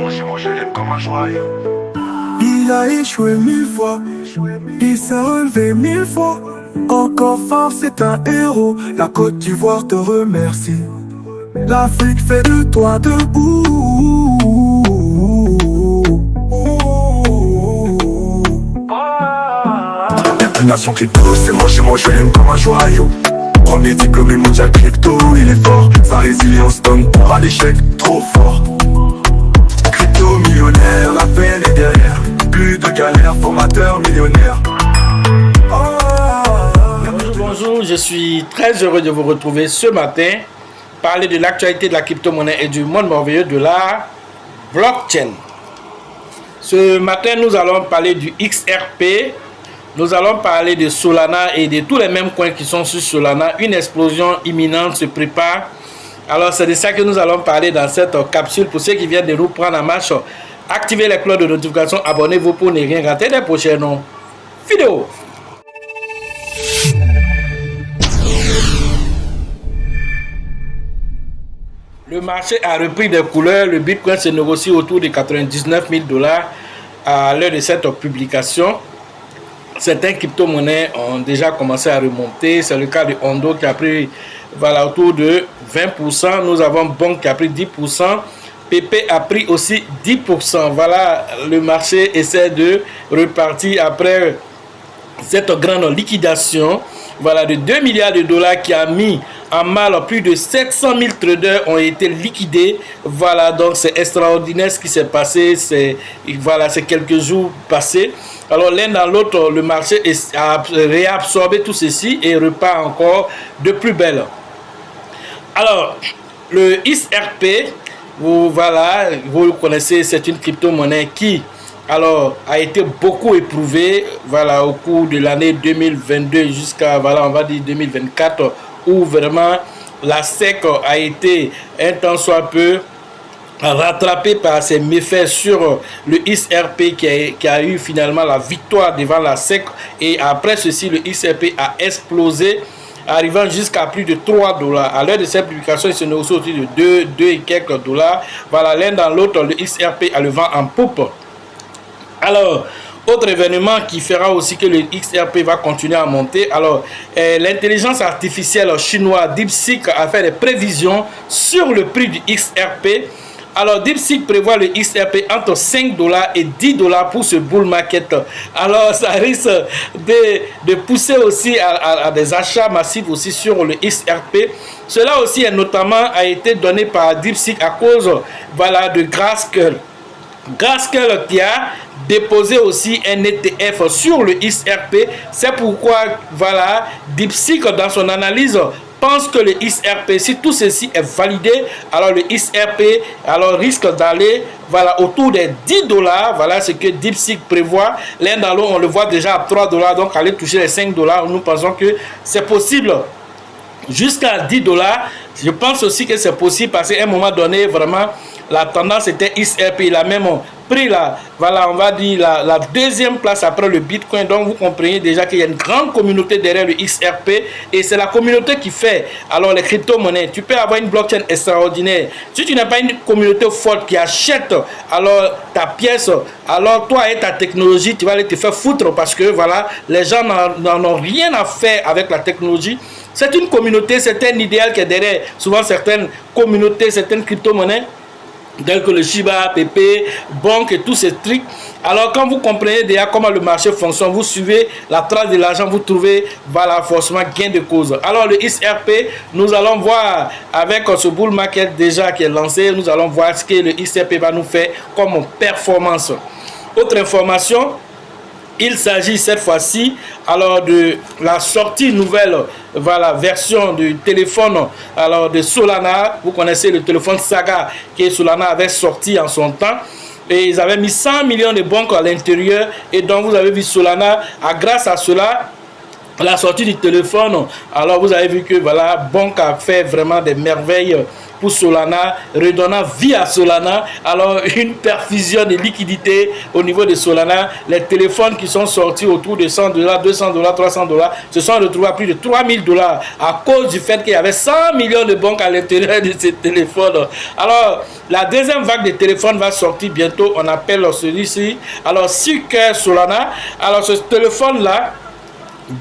je l'aime comme un joyau. Il a échoué 1000 fois, il s'est relevé 1000 fois. Encore fort, c'est un héros. La Côte d'Ivoire te remercie. L'Afrique fait de toi debout. Nation crypto, c'est moi, je l'aime comme un joyau. Premier diplômé mondial crypto, il est fort. Sa résilience donne pour à l'échec, trop fort. Crypto millionnaire, la peine est derrière. Plus de galère, formateur millionnaire. Bonjour, je suis très heureux de vous retrouver ce matin. Parler de l'actualité de la crypto-monnaie et du monde merveilleux de la blockchain. Ce matin, nous allons parler du XRP. Nous allons parler de Solana et de tous les mêmes coins qui sont sur Solana. Une explosion imminente se prépare. Alors, c'est de ça que nous allons parler dans cette capsule. Pour ceux qui viennent de nous prendre en marche, activez les cloches de notification, abonnez-vous pour ne rien rater des prochaines vidéos. Le marché a repris des couleurs. Le Bitcoin se négocie autour de 99 000 $ à l'heure de cette publication. Certaines crypto-monnaies ont déjà commencé à remonter. C'est le cas de Ondo qui a pris autour de 20%. Nous avons Bonk qui a pris 10%. PP a pris aussi 10%. Voilà, le marché essaie de repartir après cette grande liquidation. Voilà, de 2 milliards de dollars qui a mis en mal plus de 700 000 traders ont été liquidés. Voilà, donc c'est extraordinaire ce qui s'est passé. C'est quelques jours passés. Alors l'un dans l'autre, le marché a réabsorbé tout ceci et repart encore de plus belle. Alors, le XRP, vous le connaissez, c'est une crypto-monnaie qui a été beaucoup éprouvée au cours de l'année 2022 jusqu'à 2024, où vraiment la SEC a été un tant soit peu rattrapé par ses méfaits sur le XRP qui a eu finalement la victoire devant la SEC, et après ceci le XRP a explosé arrivant jusqu'à plus de 3 $. À l'heure de cette publication, il se négocie autour de 2 et quelques dollars. Voilà, l'un dans l'autre, le XRP a le vent en poupe. Alors, autre événement qui fera aussi que le XRP va continuer à monter. Alors, l'intelligence artificielle chinoise DeepSeek a fait des prévisions sur le prix du XRP. Alors, DeepSeek prévoit le XRP entre 5 $ et 10 $ pour ce bull market. Alors, ça risque de pousser aussi à des achats massifs aussi sur le XRP. Cela aussi a été donné par DeepSeek à cause de Grayscale. Grayscale qui a déposé aussi un ETF sur le XRP. C'est pourquoi DeepSeek dans son analyse pense que le XRP, si tout ceci est validé, alors le XRP risque d'aller autour des 10 $. Voilà ce que DeepSeek prévoit. L'un dans l'autre, on le voit déjà à 3 $, donc aller toucher les 5 $. Nous pensons que c'est possible jusqu'à 10 $. Je pense aussi que c'est possible parce qu'à un moment donné, vraiment, la tendance était XRP. Il a même pris la deuxième place après le Bitcoin. Donc, vous comprenez déjà qu'il y a une grande communauté derrière le XRP. Et c'est la communauté qui fait les crypto-monnaies. Tu peux avoir une blockchain extraordinaire. Si tu n'as pas une communauté forte qui achète ta pièce, alors toi et ta technologie, tu vas aller te faire foutre parce que les gens n'en ont rien à faire avec la technologie. C'est une communauté, c'est un idéal qui est derrière. Souvent, certaines communautés, certaines crypto-monnaies, tels que le Shiba, PP, Bonk et tous ces trucs. Alors, quand vous comprenez déjà comment le marché fonctionne, vous suivez la trace de l'argent, vous trouvez forcément gain de cause. Alors, le XRP, nous allons voir avec ce bull market déjà qui est lancé, nous allons voir ce que le XRP va nous faire comme performance. Autre information, il s'agit cette fois-ci de la sortie nouvelle version du téléphone de Solana. Vous connaissez le téléphone Saga que Solana avait sorti en son temps. Et ils avaient mis 100 millions de banques à l'intérieur. Et donc vous avez vu Solana, grâce à cela, la sortie du téléphone, alors vous avez vu que Bonk a fait vraiment des merveilles pour Solana, redonnant vie à Solana. Alors, une perfusion de liquidités au niveau de Solana. Les téléphones qui sont sortis autour de $100, $200, $300 se sont retrouvés à plus de $3000 à cause du fait qu'il y avait 100 millions de banques à l'intérieur de ces téléphones. Alors, la deuxième vague de téléphones va sortir bientôt. On appelle celui-ci. Alors, Seeker Solana. Alors, ce téléphone-là,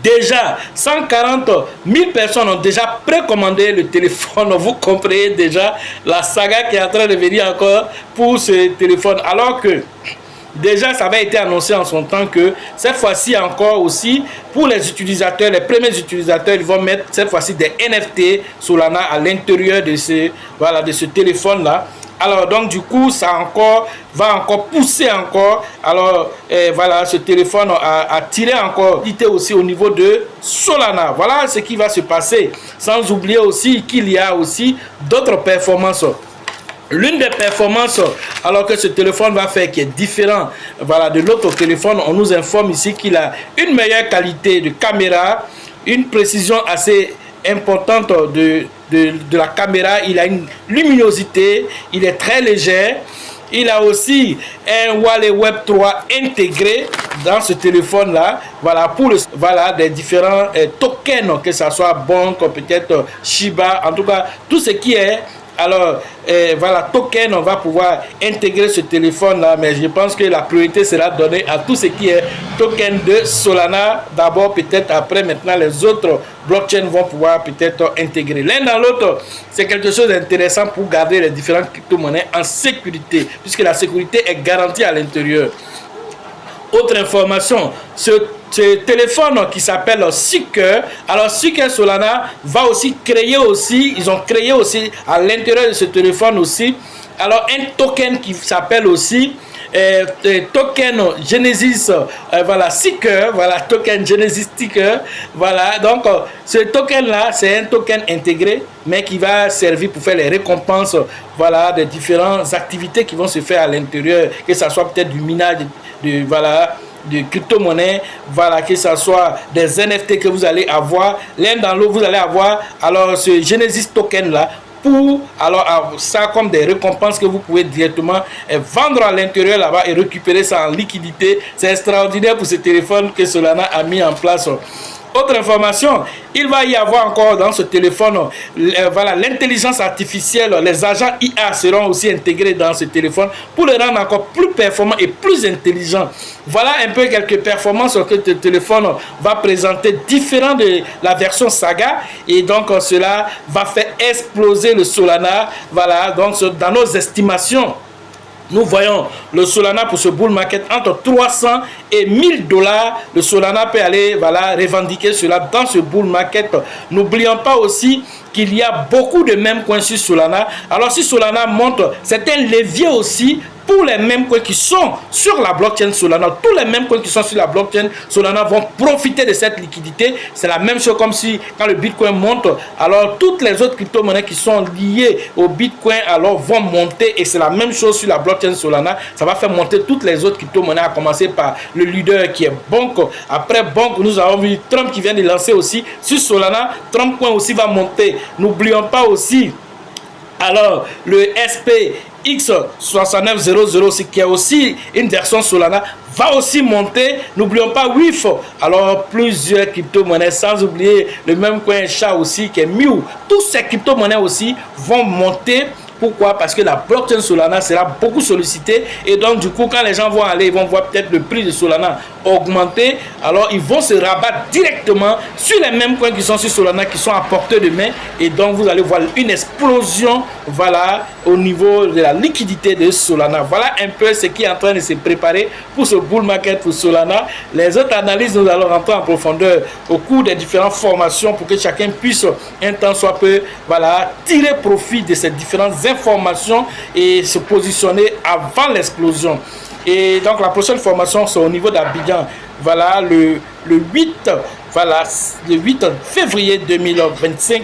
déjà 140 000 personnes ont déjà précommandé le téléphone. Vous comprenez déjà la saga qui est en train de venir encore pour ce téléphone. Alors que déjà, ça avait été annoncé en son temps que cette fois-ci encore aussi, pour les utilisateurs, les premiers utilisateurs, ils vont mettre cette fois-ci des NFT Solana à l'intérieur de ce téléphone-là. Alors, donc, du coup, ça va encore pousser encore. Alors, voilà, ce téléphone a tiré encore aussi au niveau de Solana. Voilà ce qui va se passer. Sans oublier aussi qu'il y a aussi d'autres performances. L'une des performances, alors que ce téléphone va faire, qui est différent, voilà, de l'autre téléphone, on nous informe ici qu'il a une meilleure qualité de caméra, une précision assez importante de la caméra. Il a une luminosité, il est très léger. Il a aussi un Huawei Web 3 intégré dans ce téléphone-là. Voilà, pour des différents tokens, que ce soit banque, peut-être Shiba, en tout cas, tout ce qui est. Alors, voilà, token, on va pouvoir intégrer ce téléphone-là, mais je pense que la priorité sera donnée à tout ce qui est token de Solana. D'abord, peut-être après, maintenant, les autres blockchains vont pouvoir peut-être intégrer. L'un dans l'autre, c'est quelque chose d'intéressant pour garder les différentes crypto-monnaies en sécurité, puisque la sécurité est garantie à l'intérieur. Autre information, ce téléphone qui s'appelle Seeker. Alors, Seeker Solana va aussi créer aussi, ils ont créé aussi à l'intérieur de ce téléphone aussi, alors un token qui s'appelle aussi token Genesis, voilà, Seeker, voilà, token Genesis Seeker, voilà. Donc, ce token-là, c'est un token intégré, mais qui va servir pour faire les récompenses, voilà, des différentes activités qui vont se faire à l'intérieur, que ce soit peut-être du minage, de crypto-monnaie, voilà, que ce soit des NFT que vous allez avoir. L'un dans l'autre, vous allez avoir alors ce Genesis token là, pour alors ça comme des récompenses que vous pouvez directement vendre à l'intérieur là-bas et récupérer ça en liquidité. C'est extraordinaire pour ce téléphone que Solana a mis en place. Autre information, il va y avoir encore dans ce téléphone, voilà, l'intelligence artificielle, les agents IA seront aussi intégrés dans ce téléphone pour le rendre encore plus performant et plus intelligent. Voilà un peu quelques performances que ce téléphone va présenter, différent de la version Saga, et donc cela va faire exploser le Solana. Voilà, donc dans nos estimations, nous voyons le Solana pour ce bull market entre 300 et $1000. Le Solana peut aller, voilà, revendiquer cela dans ce bull market. N'oublions pas aussi qu'il y a beaucoup de mêmes coins sur Solana. Alors si Solana monte, c'est un levier aussi pour les mêmes coins qui sont sur la blockchain Solana. Tous les mêmes coins qui sont sur la blockchain Solana vont profiter de cette liquidité. C'est la même chose comme si quand le Bitcoin monte, alors toutes les autres crypto-monnaies qui sont liées au Bitcoin alors vont monter, et c'est la même chose sur la blockchain Solana. Ça va faire monter toutes les autres crypto-monnaies, à commencer par le leader qui est Bonk. Après Bonk, nous avons vu Trump qui vient de lancer aussi sur Solana. Trump Coin aussi va monter. N'oublions pas aussi alors le SPX6900 qui est aussi une version Solana va aussi monter. N'oublions pas WIF, alors plusieurs crypto-monnaies, sans oublier le même coin chat aussi qui est Mew. Tous ces crypto-monnaies aussi vont monter. Pourquoi? Parce que la blockchain Solana sera beaucoup sollicitée, et donc du coup quand les gens vont aller, ils vont voir peut-être le prix de Solana augmenter, alors ils vont se rabattre directement sur les mêmes coins qui sont sur Solana, qui sont à portée de main, et donc vous allez voir une explosion, voilà, au niveau de la liquidité de Solana. Voilà un peu ce qui est en train de se préparer pour ce bull market pour Solana. Les autres analyses, nous allons rentrer en profondeur au cours des différentes formations pour que chacun puisse un temps soit peu, voilà, tirer profit de ces différentes informations et se positionner avant l'explosion. Et donc la prochaine formation, c'est au niveau d'Abidjan, voilà, le 8 février 2025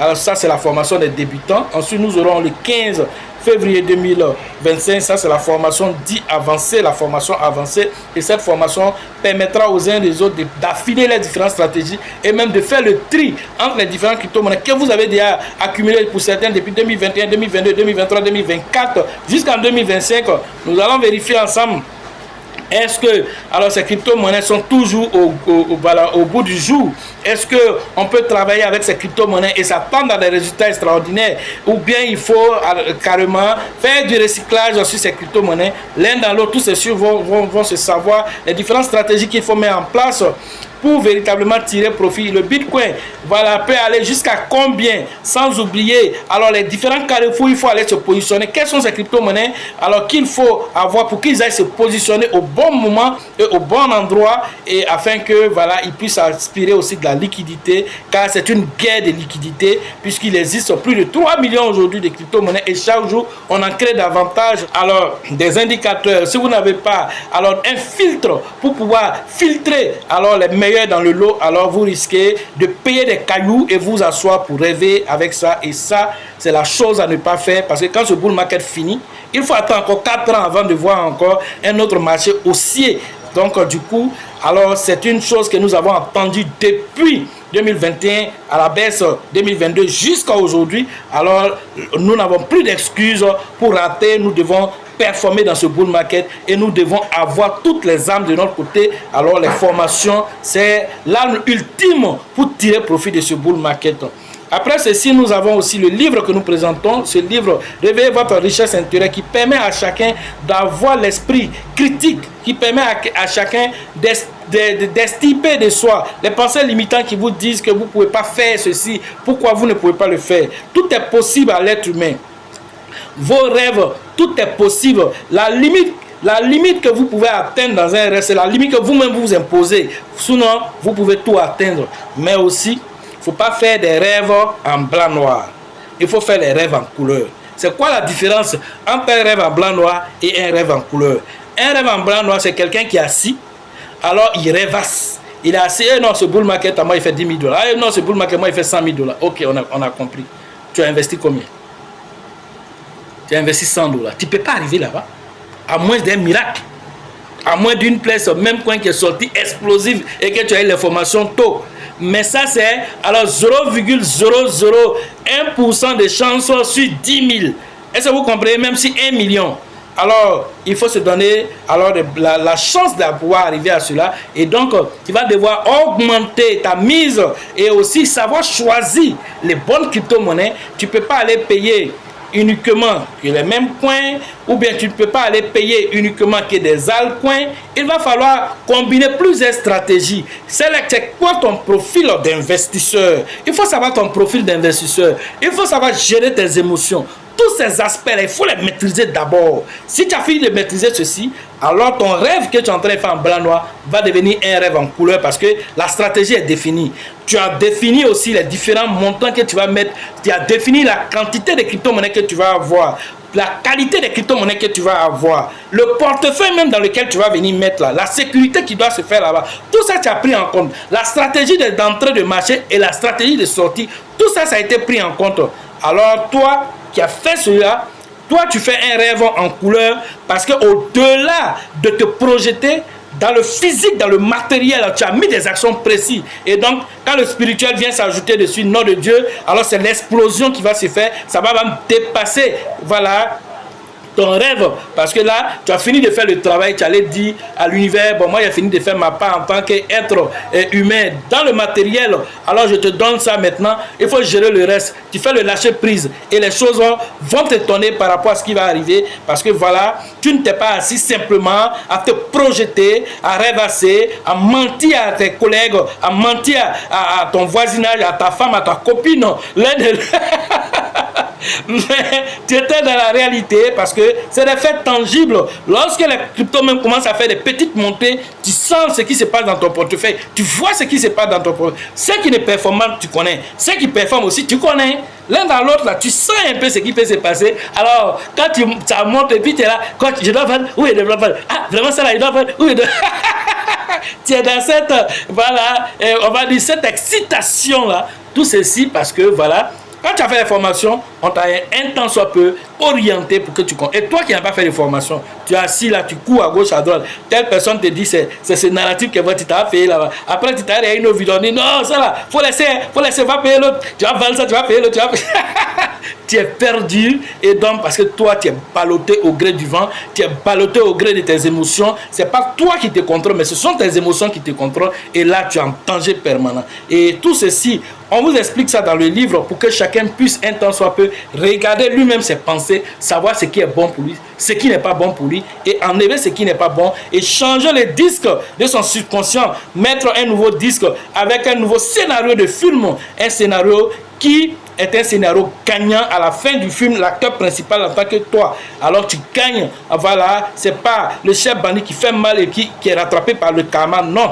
Alors ça, c'est la formation des débutants. Ensuite, nous aurons le 15 février 2025, ça c'est la formation dite avancée, la formation avancée. Et cette formation permettra aux uns et aux autres d'affiner les différentes stratégies et même de faire le tri entre les différentes crypto-monnaies que vous avez déjà accumulées pour certains depuis 2021, 2022, 2023, 2024 jusqu'en 2025. Nous allons vérifier ensemble. Est-ce que alors ces crypto-monnaies sont toujours au bout du jour? Est-ce qu'on peut travailler avec ces crypto-monnaies et s'attendre à des résultats extraordinaires? Ou bien il faut carrément faire du recyclage sur ces crypto-monnaies? L'un dans l'autre, tous ces choses vont se savoir les différentes stratégies qu'il faut mettre en place pour véritablement tirer profit. Le Bitcoin peut aller jusqu'à combien? Sans oublier alors les différents carrefours, il faut aller se positionner. Quelles sont ces crypto-monnaies alors qu'il faut avoir pour qu'ils aillent se positionner au bon moment et au bon endroit, et afin que ils puissent aspirer aussi de la liquidité, car c'est une guerre de liquidité puisqu'il existe plus de 3 millions aujourd'hui de crypto-monnaies et chaque jour on en crée davantage. Alors des indicateurs, si vous n'avez pas alors un filtre pour pouvoir filtrer alors les meilleurs dans le lot, alors vous risquez de payer des cailloux et vous asseoir pour rêver avec ça. Et ça, c'est la chose à ne pas faire, parce que quand ce bull market finit, il faut attendre encore 4 ans avant de voir encore un autre marché haussier. Donc du coup, alors c'est une chose que nous avons entendue depuis 2021 à la baisse 2022 jusqu'à aujourd'hui. Alors nous n'avons plus d'excuses pour rater. Nous devons performer dans ce bull market et nous devons avoir toutes les armes de notre côté. Alors les formations, c'est l'arme ultime pour tirer profit de ce bull market. Après ceci, nous avons aussi le livre que nous présentons. Ce livre, Réveillez votre richesse intérieure, qui permet à chacun d'avoir l'esprit critique, qui permet à chacun d'extirper de soi les pensées limitantes qui vous disent que vous ne pouvez pas faire ceci, pourquoi vous ne pouvez pas le faire. Tout est possible à l'être humain. Vos rêves, tout est possible. La limite que vous pouvez atteindre dans un rêve, c'est la limite que vous-même vous imposez. Sinon, vous pouvez tout atteindre. Mais aussi, il ne faut pas faire des rêves en blanc-noir. Il faut faire les rêves en couleur. C'est quoi la différence entre un rêve en blanc-noir et un rêve en couleur? Un rêve en blanc-noir, c'est quelqu'un qui est assis, alors il rêvasse. Il est assis, non, ce bull market, à moi, il fait 10 000 $. Non, ce bull market, moi, il fait 100 000 $. Ok, on a compris. Tu as investi combien? Tu as investi 100 $. Tu ne peux pas arriver là-bas, à moins d'un miracle, à moins d'une place, même coin qui est sorti explosive et que tu as eu l'information tôt. Mais ça, c'est alors 0,001% de chance sur 10 000. Est-ce que vous comprenez? Même si 1 million. Alors, il faut se donner alors la chance de pouvoir arriver à cela. Et donc, tu vas devoir augmenter ta mise et aussi savoir choisir les bonnes crypto-monnaies. Tu ne peux pas aller payer uniquement que les mêmes coins, ou bien tu ne peux pas aller payer uniquement que des altcoins. Il va falloir combiner plusieurs stratégies. C'est quoi ton profil d'investisseur? Il faut savoir ton profil d'investisseur. Il faut savoir gérer tes émotions. Tous ces aspects-là, il faut les maîtriser d'abord. Si tu as fini de maîtriser ceci, alors ton rêve que tu es en train de faire en blanc-noir va devenir un rêve en couleur, parce que la stratégie est définie. Tu as défini aussi les différents montants que tu vas mettre. Tu as défini la quantité de crypto-monnaies que tu vas avoir, la qualité des crypto-monnaies que tu vas avoir, le portefeuille même dans lequel tu vas venir mettre là, la sécurité qui doit se faire là-bas. Tout ça, tu as pris en compte. La stratégie d'entrée de marché et la stratégie de sortie, tout ça, ça a été pris en compte. Alors toi qui as fait cela, toi tu fais un rêve en couleur, parce que au-delà de te projeter dans le physique, dans le matériel, tu as mis des actions précises. Et donc, quand le spirituel vient s'ajouter dessus, nom de Dieu, alors c'est l'explosion qui va se faire. Ça va même dépasser, ton rêve, parce que là tu as fini de faire le travail. Tu allais dire à l'univers, bon, moi j'ai fini de faire ma part en tant qu'être humain dans le matériel, alors je te donne ça maintenant, il faut gérer le reste. Tu fais le lâcher prise et les choses vont t'étonner par rapport à ce qui va arriver, parce que tu ne t'es pas assis simplement à te projeter, à rêvasser, à mentir à tes collègues, à mentir à ton voisinage, à ta femme, à ta copine. Mais tu étais dans la réalité, parce que c'est des faits tangibles. Lorsque les cryptos même commencent à faire des petites montées, tu sens ce qui se passe dans ton portefeuille, tu vois ce qui se passe dans ton portefeuille. Ceux qui ne performent pas, tu connais. Ceux qui performent aussi, tu connais. L'un dans l'autre, là, tu sens un peu ce qui peut se passer. Alors, quand ça monte et puis tu es là, quand je dois faire, oui, je dois faire. Ah, vraiment ça là, il doit faire, oui, tu es dans cette, on va dire, cette excitation là. Tout ceci parce que, Quand tu as fait les formations, on t'a un temps soit peu orienté pour que tu comptes. Et toi qui n'as pas fait les formations, tu es assis là, tu cours à gauche, à droite. Telle personne te dit c'est ce narratif que tu t'as payé là-bas. Après, tu t'as à une autre vidéo, on dit non, ça là, faut laisser, va payer l'autre. Tu vas vendre ça, tu vas payer l'autre, tu vas payer. Tu es perdu, et donc parce que toi tu es ballotté au gré du vent, tu es ballotté au gré de tes émotions. C'est pas toi qui te contrôle, mais ce sont tes émotions qui te contrôlent, et là tu es en danger permanent. Et tout ceci, on vous explique ça dans le livre pour que chacun puisse un temps soit peu regarder lui-même ses pensées, savoir ce qui est bon pour lui, ce qui n'est pas bon pour lui, et enlever ce qui n'est pas bon, et changer les disques de son subconscient, mettre un nouveau disque avec un nouveau scénario de film, un scénario qui est un scénario gagnant. À la fin du film, l'acteur principal en tant que toi, alors tu gagnes. Voilà, c'est pas le chef bandit qui fait mal et qui est rattrapé par le karma, non.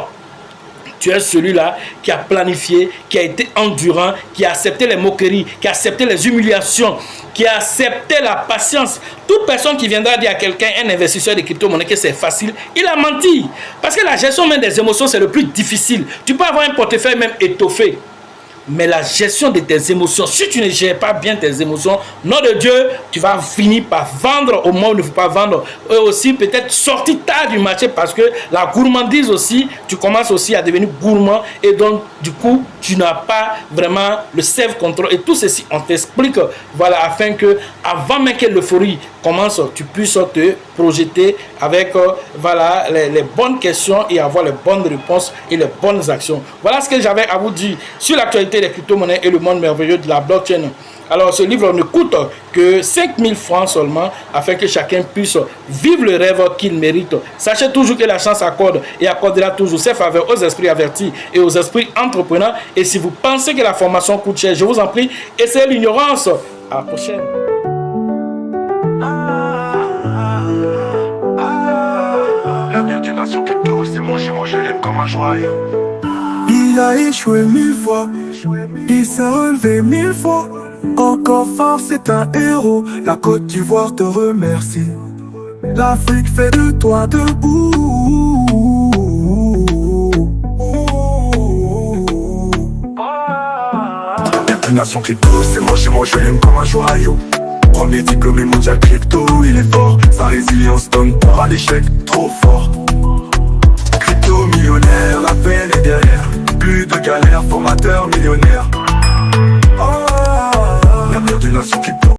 Tu es celui-là qui a planifié, qui a été endurant, qui a accepté les moqueries, qui a accepté les humiliations, qui a accepté la patience. Toute personne qui viendra dire à quelqu'un, un investisseur de crypto-monnaie, que c'est facile, il a menti. Parce que la gestion même des émotions, c'est le plus difficile. Tu peux avoir un portefeuille même étoffé, mais la gestion de tes émotions, si tu ne gères pas bien tes émotions, nom de Dieu, tu vas finir par vendre au moment où il ne faut pas vendre. Et aussi peut-être sortir tard du marché, parce que la gourmandise aussi, tu commences aussi à devenir gourmand, et donc du coup, tu n'as pas vraiment le self-control. Et tout ceci, on t'explique, voilà, afin que avant même que l'euphorie commence, tu puisses te projeter avec voilà, les bonnes questions et avoir les bonnes réponses et les bonnes actions. Voilà ce que j'avais à vous dire sur l'actualité des crypto-monnaies et le monde merveilleux de la blockchain. Alors ce livre ne coûte que 5 000 francs seulement, afin que chacun puisse vivre le rêve qu'il mérite. Sachez toujours que la chance accorde et accordera toujours ses faveurs aux esprits avertis et aux esprits entrepreneurs. Et si vous pensez que la formation coûte cher, je vous en prie, essayez l'ignorance. À la prochaine. L'avenir d'une nation crypto, c'est mon chez moi, je l'aime comme un joyau. Il a échoué 1000 fois, il s'est relevé 1000 fois. Encore fort, c'est un héros. La Côte d'Ivoire te remercie. L'Afrique fait de toi debout. L'avenir d'une nation crypto, c'est mon chez moi, je l'aime comme un joyau. Premier diplômé mondial crypto, il est fort. Sa résilience donne pas à l'échec, trop fort. Crypto millionnaire, la peine est derrière. Plus de galère, formateur millionnaire. L'avenir d'une nation crypto.